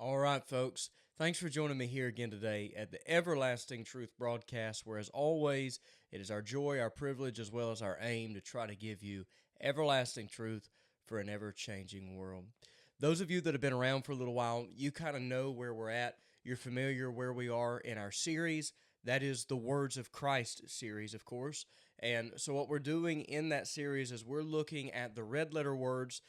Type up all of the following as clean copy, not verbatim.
All right, folks. Thanks for joining me here again today at the Everlasting Truth broadcast, where, as always, it is our joy, our privilege, as well as our aim to try to give you everlasting truth for an ever changing world. Those of you that have been around for a little while, you kind of know where we're at. You're familiar where we are in our series. That is the Words of Christ series, of course. And so, what we're doing in that series is we're looking at the red letter words.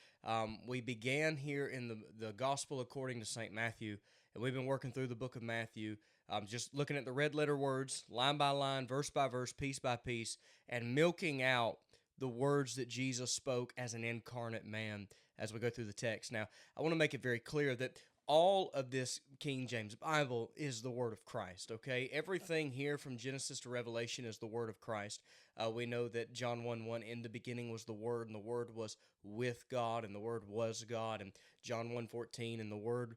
We began here in the Gospel according to St. Matthew, and we've been working through the book of Matthew, just looking at the red letter words, line by line, verse by verse, piece by piece, and milking out the words that Jesus spoke as an incarnate man as we go through the text. Now, I want to make it very clear that all of this King James Bible is the Word of Christ, okay? Everything here from Genesis to Revelation is the Word of Christ. We know that John 1:1, in the beginning was the Word, and the Word was with God, and the Word was God. And John 1:14, and the Word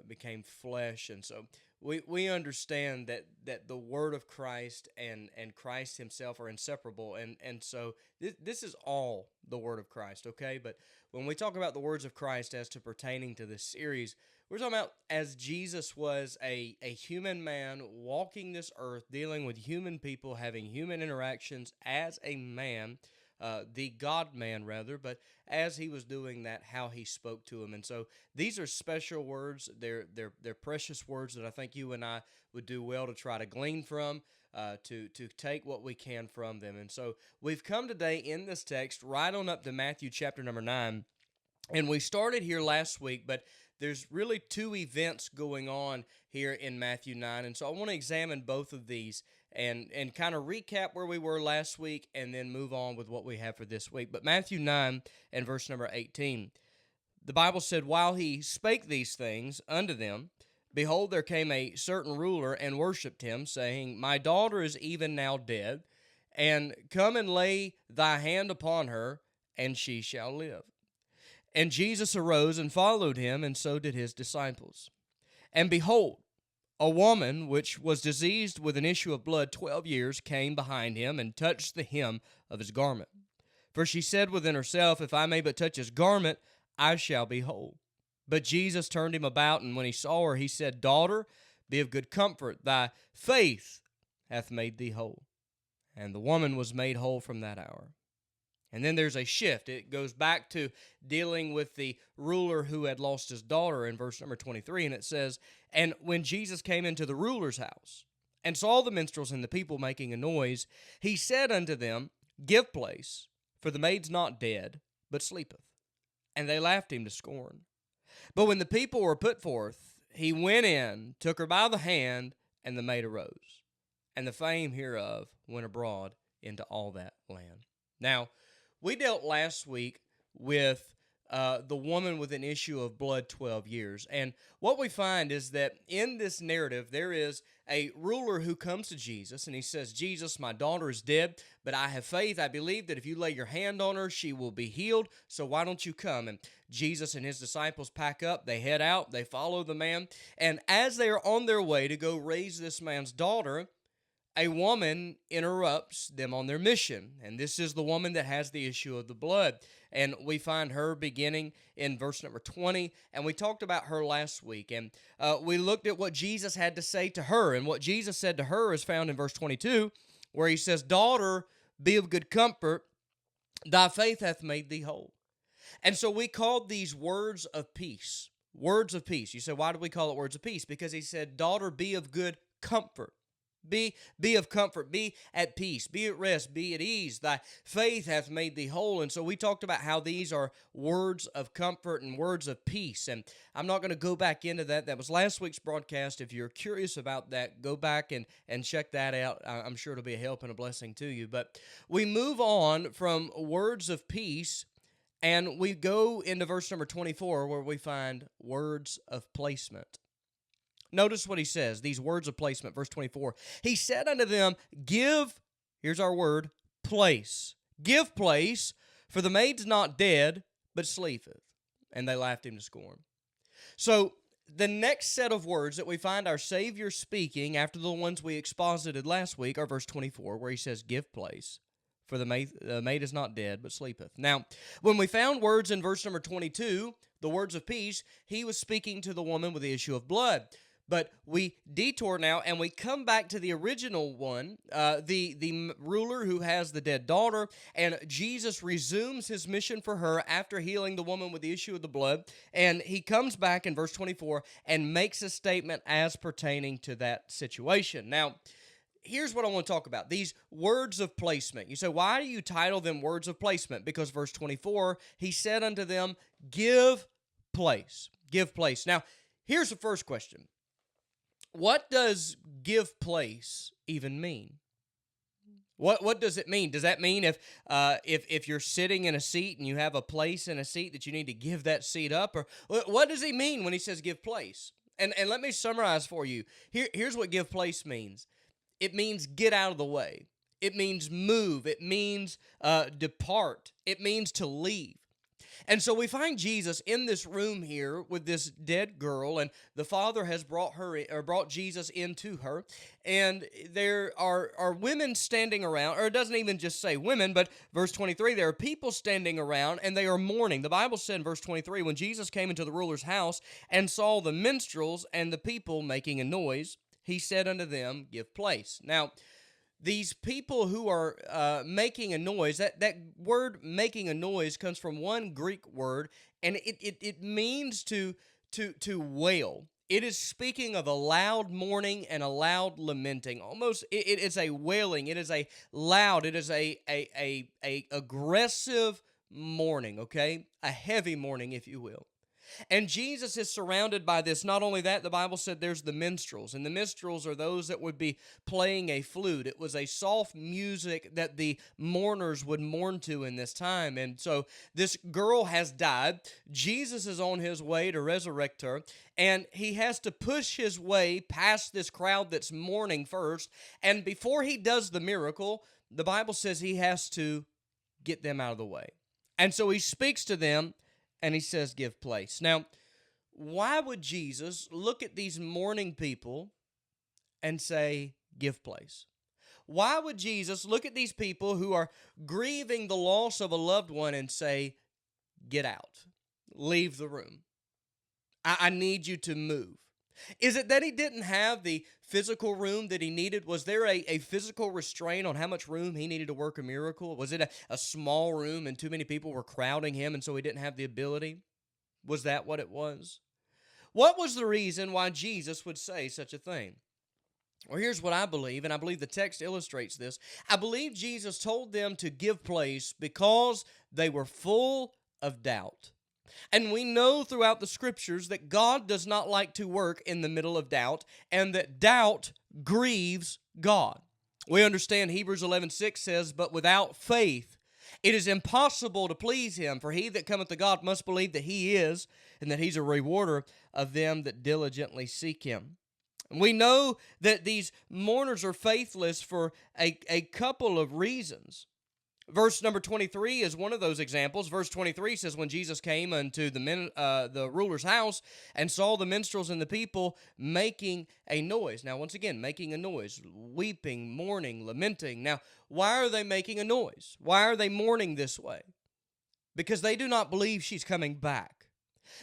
became flesh. And so we understand that the Word of Christ and Christ Himself are inseparable. And so this is all the Word of Christ, okay? But when we talk about the words of Christ as to pertaining to this series, we're talking about as Jesus was a human man walking this earth, dealing with human people, having human interactions as a man, the God man rather, but as he was doing that, how he spoke to him. And so these are special words. They're precious words that I think you and I would do well to try to glean from, to take what we can from them. And so we've come today in this text right on up to Matthew chapter number 9. And we started here last week, but there's really two events going on here in Matthew 9. And so I want to examine both of these and kind of recap where we were last week and then move on with what we have for this week. But Matthew 9 and verse number 18, the Bible said, "While he spake these things unto them, behold, there came a certain ruler and worshipped him, saying, My daughter is even now dead, and come and lay thy hand upon her, and she shall live. And Jesus arose and followed him, and so did his disciples. And behold, a woman which was diseased with an issue of blood 12 years came behind him and touched the hem of his garment. For she said within herself, If I may but touch his garment, I shall be whole. But Jesus turned him about, and when he saw her, he said, Daughter, be of good comfort, thy faith hath made thee whole. And the woman was made whole from that hour." And then there's a shift. It goes back to dealing with the ruler who had lost his daughter in verse number 23, and it says, "And when Jesus came into the ruler's house, and saw the minstrels and the people making a noise, he said unto them, Give place, for the maid's not dead, but sleepeth. And they laughed him to scorn. But when the people were put forth, he went in, took her by the hand, and the maid arose. And the fame hereof went abroad into all that land." Now, we dealt last week with the woman with an issue of blood 12 years. And what we find is that in this narrative, there is a ruler who comes to Jesus and he says, Jesus, my daughter is dead, but I have faith. I believe that if you lay your hand on her, she will be healed. So why don't you come? And Jesus and his disciples pack up, they head out, they follow the man. And as they are on their way to go raise this man's daughter, a woman interrupts them on their mission. And this is the woman that has the issue of the blood. And we find her beginning in verse number 20. And we talked about her last week. And we looked at what Jesus had to say to her. And what Jesus said to her is found in verse 22, where he says, Daughter, be of good comfort, thy faith hath made thee whole. And so we called these words of peace. Words of peace. You say, why do we call it words of peace? Because he said, Daughter, be of good comfort. Be of comfort, be at peace, be at rest, be at ease. Thy faith hath made thee whole. And so we talked about how these are words of comfort and words of peace. And I'm not going to go back into that. That was last week's broadcast. If you're curious about that, go back and check that out. I'm sure it'll be a help and a blessing to you. But we move on from words of peace and we go into verse number 24 where we find words of placement. Notice what he says, these words of placement, verse 24. He said unto them, Give, here's our word, place. Give place, for the maid's not dead, but sleepeth. And they laughed him to scorn. So the next set of words that we find our Savior speaking after the ones we exposited last week are verse 24, where he says, Give place, for the maid is not dead, but sleepeth. Now, when we found words in verse number 22, the words of peace, he was speaking to the woman with the issue of blood. But we detour now and we come back to the original one, the ruler who has the dead daughter, and Jesus resumes his mission for her after healing the woman with the issue of the blood, and he comes back in verse 24 and makes a statement as pertaining to that situation. Now, here's what I want to talk about. These words of placement. You say, why do you title them words of placement? Because verse 24, he said unto them, give place. Give place. Now, here's the first question. What does give place even mean? What does it mean? Does that mean if you're sitting in a seat and you have a place in a seat that you need to give that seat up? Or what does he mean when he says give place? And let me summarize for you. Here's what give place means. It means get out of the way. It means move. It means depart. It means to leave. And so we find Jesus in this room here with this dead girl, and the Father has brought Jesus into her, and there are women standing around, or it doesn't even just say women, but verse 23, there are people standing around, and they are mourning. The Bible said in verse 23, when Jesus came into the ruler's house and saw the minstrels and the people making a noise, he said unto them, give place. Now, these people who are making a noise, that word making a noise comes from one Greek word, and it means to wail. It is speaking of a loud mourning and a loud lamenting. Almost, it is a wailing. It is a loud. It is a aggressive mourning. Okay, a heavy mourning, if you will. And Jesus is surrounded by this. Not only that, the Bible said there's the minstrels. And the minstrels are those that would be playing a flute. It was a soft music that the mourners would mourn to in this time. And so this girl has died. Jesus is on his way to resurrect her. And he has to push his way past this crowd that's mourning first. And before he does the miracle, the Bible says he has to get them out of the way. And so he speaks to them, and he says, give place. Now, why would Jesus look at these mourning people and say, give place? Why would Jesus look at these people who are grieving the loss of a loved one and say, get out, leave the room? I need you to move. Is it that he didn't have the physical room that he needed? Was there a physical restraint on how much room he needed to work a miracle? Was it a small room and too many people were crowding him and so he didn't have the ability? Was that what it was? What was the reason why Jesus would say such a thing? Well, here's what I believe, and I believe the text illustrates this. I believe Jesus told them to give place because they were full of doubt. And we know throughout the scriptures that God does not like to work in the middle of doubt, and that doubt grieves God. We understand Hebrews 11:6 says, but without faith it is impossible to please him, for he that cometh to God must believe that he is, and that he's a rewarder of them that diligently seek him. And we know that these mourners are faithless for a couple of reasons. Verse number 23 is one of those examples. Verse 23 says, when Jesus came unto the ruler's house and saw the minstrels and the people making a noise. Now, once again, making a noise, weeping, mourning, lamenting. Now, why are they making a noise? Why are they mourning this way? Because they do not believe she's coming back.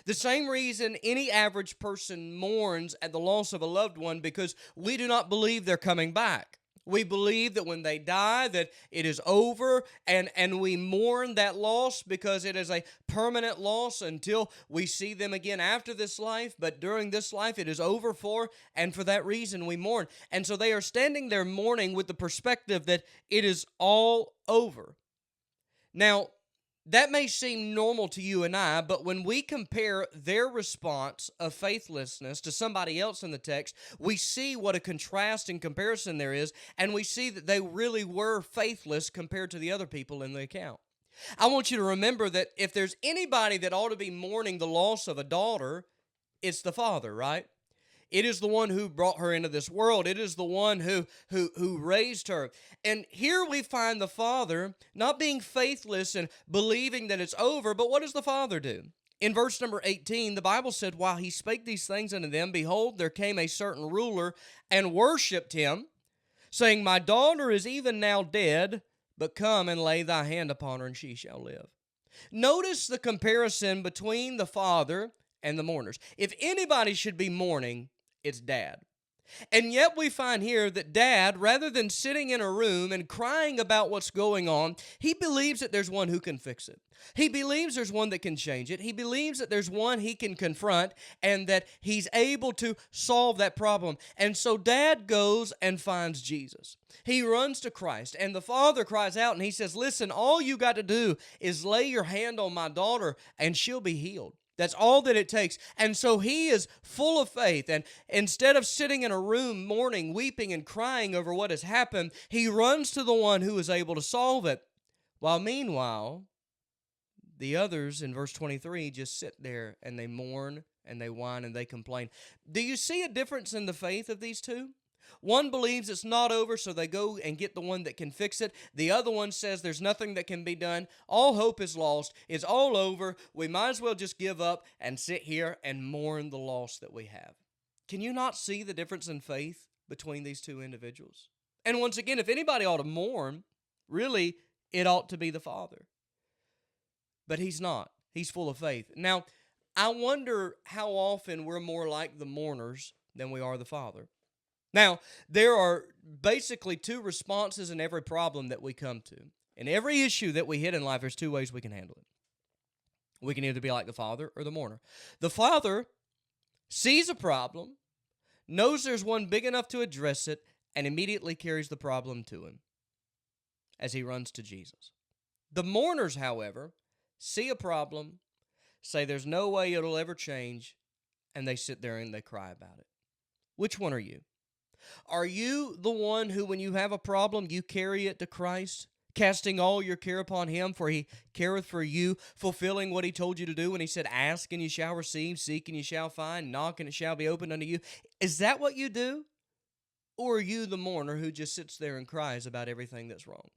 The same reason any average person mourns at the loss of a loved one, because we do not believe they're coming back. We believe that when they die, that it is over, and we mourn that loss because it is a permanent loss until we see them again after this life. But during this life, it is over for, and for that reason, we mourn. And so they are standing there mourning with the perspective that it is all over. Now, that may seem normal to you and I, but when we compare their response of faithlessness to somebody else in the text, we see what a contrast and comparison there is, and we see that they really were faithless compared to the other people in the account. I want you to remember that if there's anybody that ought to be mourning the loss of a daughter, it's the father, right? It is the one who brought her into this world. It is the one who raised her. And here we find the father not being faithless and believing that it's over, but what does the father do? In verse number 18, the Bible said, while he spake these things unto them, behold, there came a certain ruler and worshipped him, saying, my daughter is even now dead, but come and lay thy hand upon her, and she shall live. Notice the comparison between the father and the mourners. If anybody should be mourning, it's dad. And yet we find here that dad, rather than sitting in a room and crying about what's going on, he believes that there's one who can fix it. He believes there's one that can change it. He believes that there's one he can confront and that he's able to solve that problem. And so dad goes and finds Jesus. He runs to Christ, and the father cries out and he says, listen, all you got to do is lay your hand on my daughter and she'll be healed. That's all that it takes. And so he is full of faith. And instead of sitting in a room mourning, weeping, and crying over what has happened, he runs to the one who is able to solve it. While meanwhile, the others in verse 23 just sit there and they mourn and they whine and they complain. Do you see a difference in the faith of these two? One believes it's not over, so they go and get the one that can fix it. The other one says there's nothing that can be done. All hope is lost. It's all over. We might as well just give up and sit here and mourn the loss that we have. Can you not see the difference in faith between these two individuals? And once again, if anybody ought to mourn, really, it ought to be the father. But he's not. He's full of faith. Now, I wonder how often we're more like the mourners than we are the father. Now, there are basically two responses in every problem that we come to. In every issue that we hit in life, there's two ways we can handle it. We can either be like the father or the mourner. The father sees a problem, knows there's one big enough to address it, and immediately carries the problem to him as he runs to Jesus. The mourners, however, see a problem, say there's no way it'll ever change, and they sit there and they cry about it. Which one are you? Are you the one who, when you have a problem, you carry it to Christ, casting all your care upon him, for he careth for you, fulfilling what he told you to do when he said, ask and you shall receive, seek and you shall find, knock and it shall be opened unto you? Is that what you do? Or are you the mourner who just sits there and cries about everything that's wrong?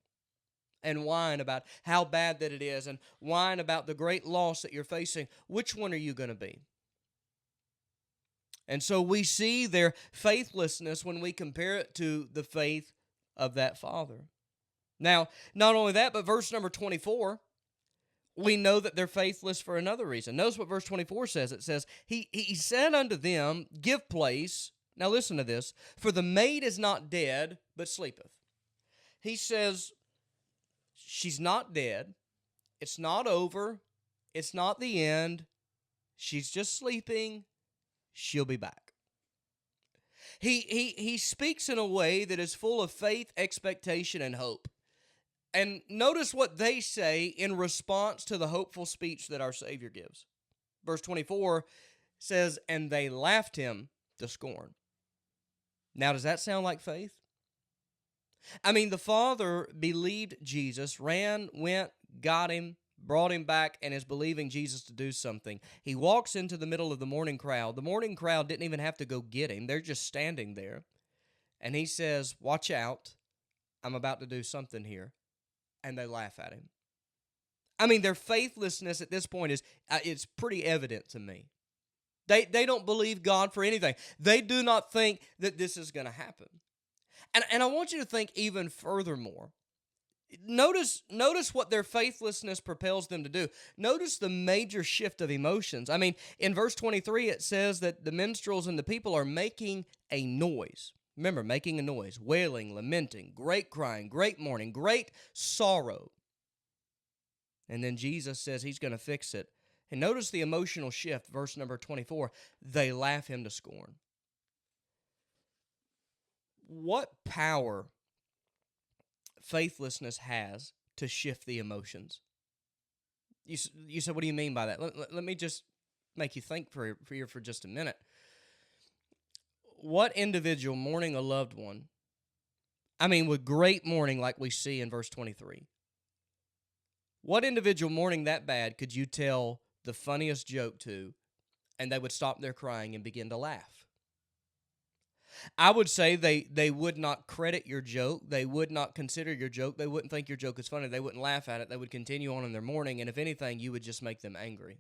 And whine about how bad that it is, and whine about the great loss that you're facing? Which one are you going to be? And so we see their faithlessness when we compare it to the faith of that father. Now, not only that, but verse number 24, we know that they're faithless for another reason. Notice what verse 24 says. It says, He said unto them, give place. Now listen to this. For the maid is not dead, but sleepeth. He says, she's not dead. It's not over. It's not the end. She's just sleeping. She'll be back. He speaks in a way that is full of faith, expectation, and hope. And notice what they say in response to the hopeful speech that our Savior gives. Verse 24 says, and they laughed him to scorn. Now, does that sound like faith? I mean, the father believed Jesus, ran, went, got him, brought him back, and is believing Jesus to do something. He walks into the middle of the mourning crowd. The mourning crowd didn't even have to go get him. They're just standing there. And he says, watch out. I'm about to do something here. And they laugh at him. I mean, their faithlessness at this point is it's pretty evident to me. They don't believe God for anything. They do not think that this is going to happen. And I want you to think even furthermore. Notice what their faithlessness propels them to do. Notice the major shift of emotions. I mean, in verse 23, it says that the minstrels and the people are making a noise. Remember, making a noise, wailing, lamenting, great crying, great mourning, great sorrow. And then Jesus says he's going to fix it. And notice the emotional shift, verse number 24. They laugh him to scorn. What power faithlessness has to shift the emotions. You said, what do you mean by that? Let me just make you think for just a minute. What individual mourning a loved one, I mean with great mourning like we see in verse 23, what individual mourning that bad could you tell the funniest joke to and they would stop their crying and begin to laugh? I would say they would not credit your joke. They would not consider your joke. They wouldn't think your joke is funny. They wouldn't laugh at it. They would continue on in their mourning, and if anything, you would just make them angry.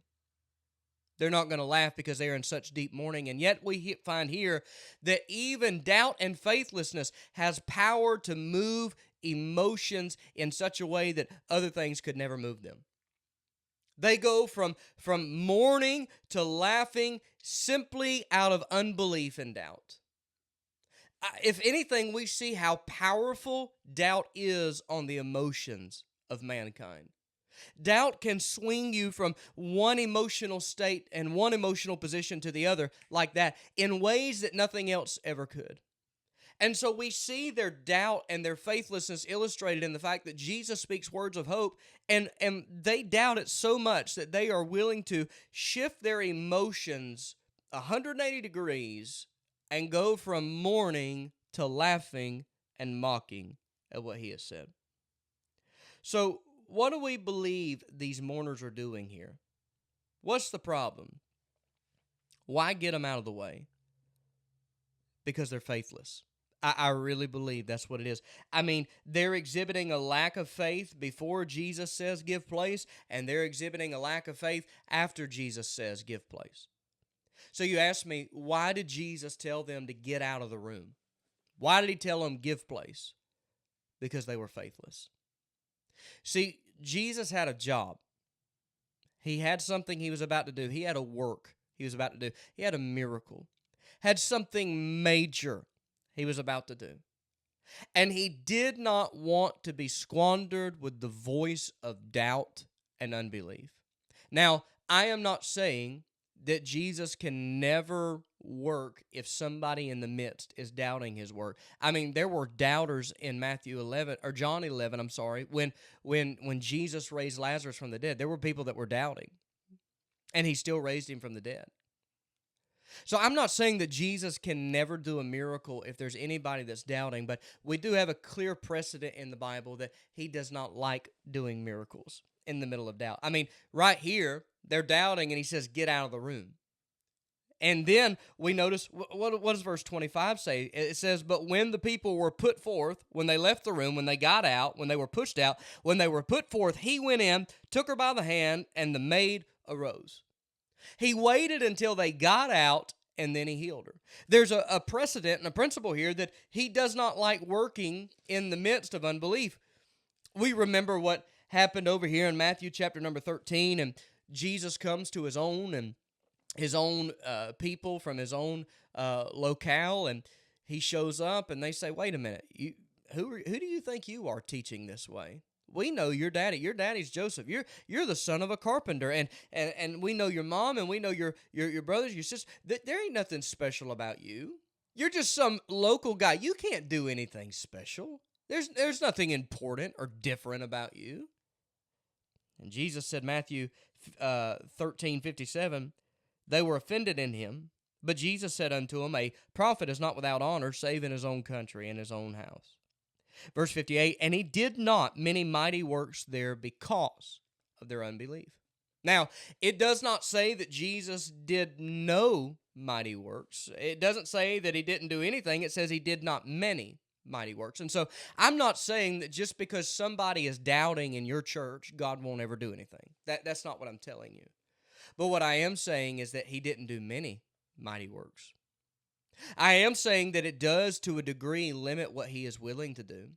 They're not going to laugh because they are in such deep mourning, and yet we find here that even doubt and faithlessness has power to move emotions in such a way that other things could never move them. They go from mourning to laughing simply out of unbelief and doubt. If anything, we see how powerful doubt is on the emotions of mankind. Doubt can swing you from one emotional state and one emotional position to the other like that in ways that nothing else ever could. And so we see their doubt and their faithlessness illustrated in the fact that Jesus speaks words of hope, and they doubt it so much that they are willing to shift their emotions 180 degrees and go from mourning to laughing and mocking at what he has said. So, what do we believe these mourners are doing here? What's the problem? Why get them out of the way? Because they're faithless. I really believe that's what it is. I mean, they're exhibiting a lack of faith before Jesus says give place, and they're exhibiting a lack of faith after Jesus says give place. So you ask me, why did Jesus tell them to get out of the room? Why did he tell them give place? Because they were faithless. See, Jesus had a job. He had something he was about to do. He had a work he was about to do. He had a miracle. Had something major he was about to do. And he did not want to be squandered with the voice of doubt and unbelief. Now, I am not saying that Jesus can never work if somebody in the midst is doubting his work. I mean, there were doubters in Matthew 11 or John 11, I'm sorry, when Jesus raised Lazarus from the dead. There were people that were doubting, and he still raised him from the dead. So I'm not saying that Jesus can never do a miracle if there's anybody that's doubting, but we do have a clear precedent in the Bible that he does not like doing miracles in the middle of doubt. I mean, right here, they're doubting, and he says, get out of the room. And then we notice, what does verse 25 say? It says, but when the people were put forth, when they left the room, when they got out, when they were pushed out, when they were put forth, he went in, took her by the hand, and the maid arose. He waited until they got out, and then he healed her. There's a precedent and a principle here that he does not like working in the midst of unbelief. We remember what happened over here in Matthew chapter number 13, and Jesus comes to his own people from his own locale, and he shows up, and they say, wait a minute, who do you think you are teaching this way? We know your daddy. Your daddy's Joseph. You're the son of a carpenter, and we know your mom, and we know your brothers, your sisters. There ain't nothing special about you. You're just some local guy. You can't do anything special. There's nothing important or different about you. And Jesus said, Matthew 13:57, they were offended in him, but Jesus said unto him, a prophet is not without honor, save in his own country and his own house. Verse 58, and he did not many mighty works there because of their unbelief. Now, it does not say that Jesus did no mighty works. It doesn't say that he didn't do anything. It says he did not many mighty works. And so I'm not saying that just because somebody is doubting in your church, God won't ever do anything. That's not what I'm telling you. But what I am saying is that he didn't do many mighty works. I am saying that it does, to a degree, limit what he is willing to do.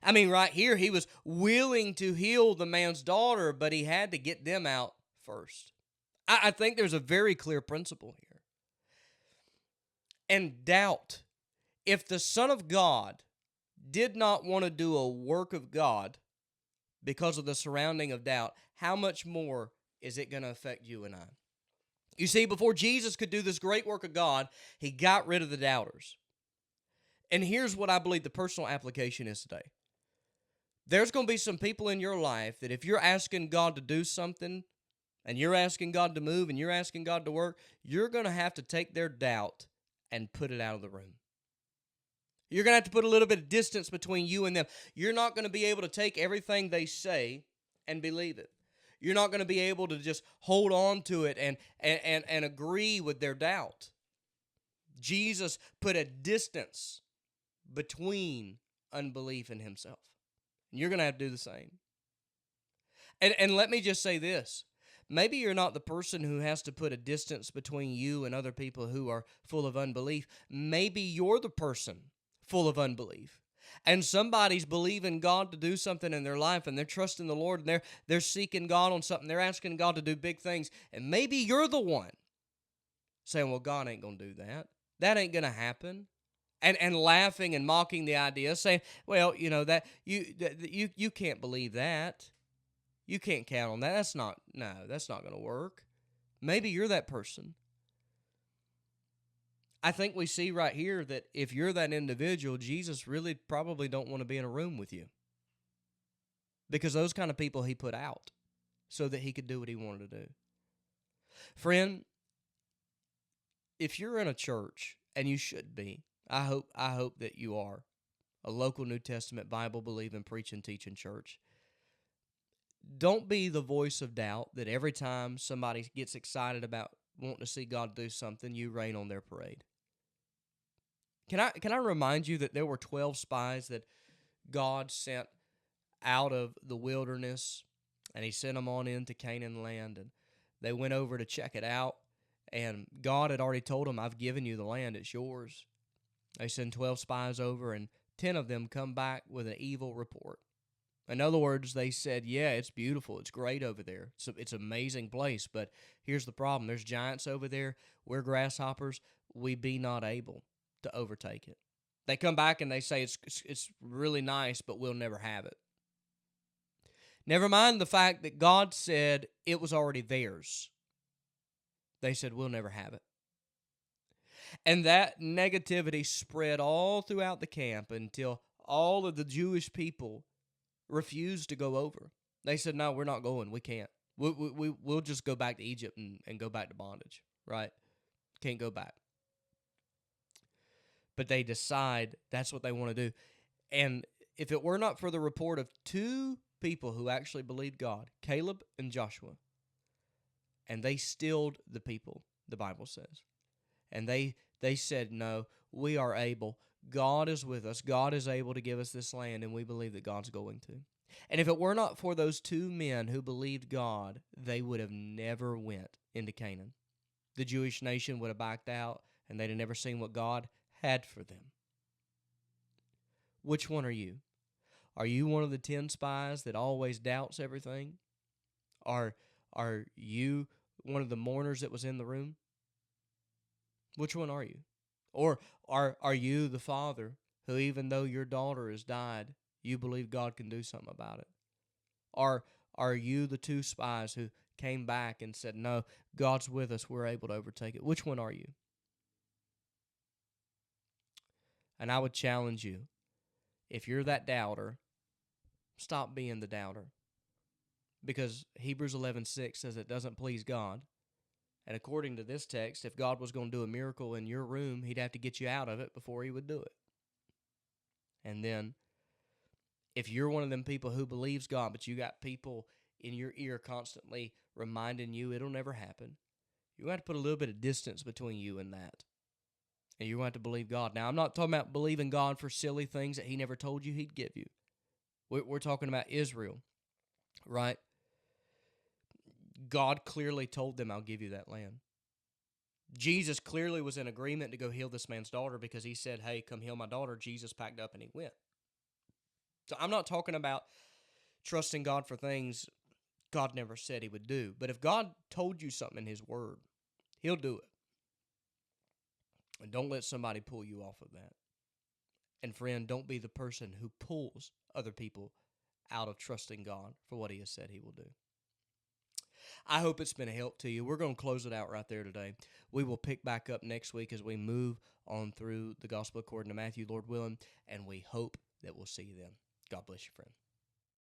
I mean, right here, he was willing to heal the man's daughter, but he had to get them out first. I think there's a very clear principle here. And doubt, if the Son of God did not want to do a work of God because of the surrounding of doubt, how much more is it going to affect you and I? You see, before Jesus could do this great work of God, he got rid of the doubters. And here's what I believe the personal application is today. There's going to be some people in your life that if you're asking God to do something, and you're asking God to move, and you're asking God to work, you're going to have to take their doubt and put it out of the room. You're going to have to put a little bit of distance between you and them. You're not going to be able to take everything they say and believe it. You're not going to be able to just hold on to it and agree with their doubt. Jesus put a distance between unbelief and himself. And you're going to have to do the same. And let me just say this. Maybe you're not the person who has to put a distance between you and other people who are full of unbelief. Maybe you're the person full of unbelief. And somebody's believing God to do something in their life, and they're trusting the Lord, and they're seeking God on something. They're asking God to do big things. And maybe you're the one saying, well, God ain't going to do that. That ain't going to happen. And laughing and mocking the idea, saying, well, that you can't believe that. You can't count on that. That's not going to work. Maybe you're that person. I think we see right here that if you're that individual, Jesus really probably don't want to be in a room with you. Because those kind of people he put out so that he could do what he wanted to do. Friend, if you're in a church, and you should be, I hope that you are, a local New Testament Bible believing, preaching, teaching church. Don't be the voice of doubt that every time somebody gets excited about wanting to see God do something, you rain on their parade. Can I remind you that there were 12 spies that God sent out of the wilderness, and he sent them on into Canaan land, and they went over to check it out, and God had already told them, I've given you the land, it's yours. They send 12 spies over, and 10 of them come back with an evil report. In other words, they said, yeah, it's beautiful, it's great over there, it's an amazing place, but here's the problem, there's giants over there, we're grasshoppers, we be not able to overtake it. They come back and they say it's really nice, but we'll never have it. Never mind the fact that God said it was already theirs. They said, we'll never have it. And that negativity spread all throughout the camp until all of the Jewish people refused to go over. They said, no, we're not going. We can't. We'll just go back to Egypt and go back to bondage, right? Can't go back. But they decide that's what they want to do. And if it were not for the report of two people who actually believed God, Caleb and Joshua, and they stilled the people, the Bible says. And they said, no, we are able. God is with us. God is able to give us this land, and we believe that God's going to. And if it were not for those two men who believed God, they would have never went into Canaan. The Jewish nation would have backed out, and they'd have never seen what God had for them. Which one are you? Are you one of the 10 spies that always doubts everything? Are you one of the mourners that was in the room? Which one are you? Or are you the father who, even though your daughter has died, you believe God can do something about it? Or are you the two spies who came back and said, no, God's with us, we're able to overtake it? Which one are you? And I would challenge you, if you're that doubter, stop being the doubter. Because Hebrews 11:6 says it doesn't please God. And according to this text, if God was going to do a miracle in your room, he'd have to get you out of it before he would do it. And then, if you're one of them people who believes God, but you got people in your ear constantly reminding you it'll never happen, you have to put a little bit of distance between you and that. And you're going to have to believe God. Now, I'm not talking about believing God for silly things that he never told you he'd give you. We're talking about Israel, right? God clearly told them, I'll give you that land. Jesus clearly was in agreement to go heal this man's daughter because he said, hey, come heal my daughter. Jesus packed up and he went. So I'm not talking about trusting God for things God never said he would do. But if God told you something in his word, he'll do it. And don't let somebody pull you off of that. And friend, don't be the person who pulls other people out of trusting God for what he has said he will do. I hope it's been a help to you. We're going to close it out right there today. We will pick back up next week as we move on through the gospel according to Matthew, Lord willing, and we hope that we'll see you then. God bless you, friend.